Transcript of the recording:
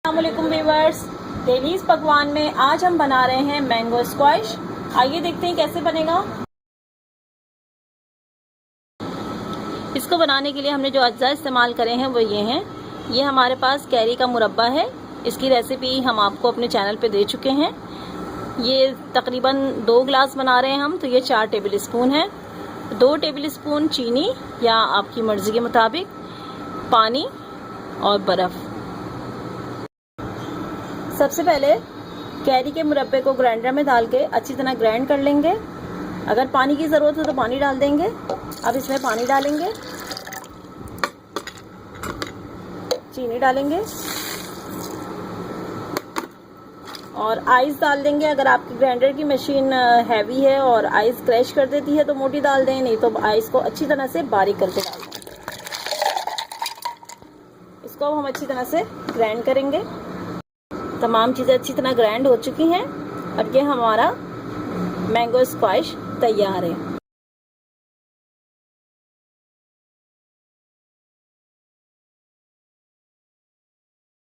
अस्सलाम वालेकुम viewers, dailies पकवान में आज हम बना रहे हैं मैंगो स्क्वैश। आइए देखते हैं कैसे बनेगा। इसको बनाने के लिए हमने जो अज्जा इस्तेमाल करे हैं वो ये हैं। ये हमारे पास कैरी का मुरब्बा है, इसकी रेसिपी हम आपको अपने चैनल पे दे चुके हैं। ये तकरीबन 2 ग्लास बना रहे हैं हम, तो ये 4 टेबल स्पून है। 2 टेबल स्पून चीनी या आपकी मर्जी के मुताबिक, पानी और बर्फ़। सबसे पहले कैरी के मुरब्बे को ग्राइंडर में डाल के अच्छी तरह ग्राइंड कर लेंगे। अगर पानी की ज़रूरत हो तो पानी डाल देंगे। अब इसमें पानी डालेंगे, चीनी डालेंगे और आइस डाल देंगे। अगर आपकी ग्राइंडर की मशीन हैवी है और आइस क्रैश कर देती है तो मोटी डाल दें, नहीं तो आइस को अच्छी तरह से बारीक करके डाल दें। इसको अब हम अच्छी तरह से ग्राइंड करेंगे। तमाम चीज़ें अच्छी तरह ग्राइंड हो चुकी हैं और ये हमारा मैंगो स्क्वैश तैयार है।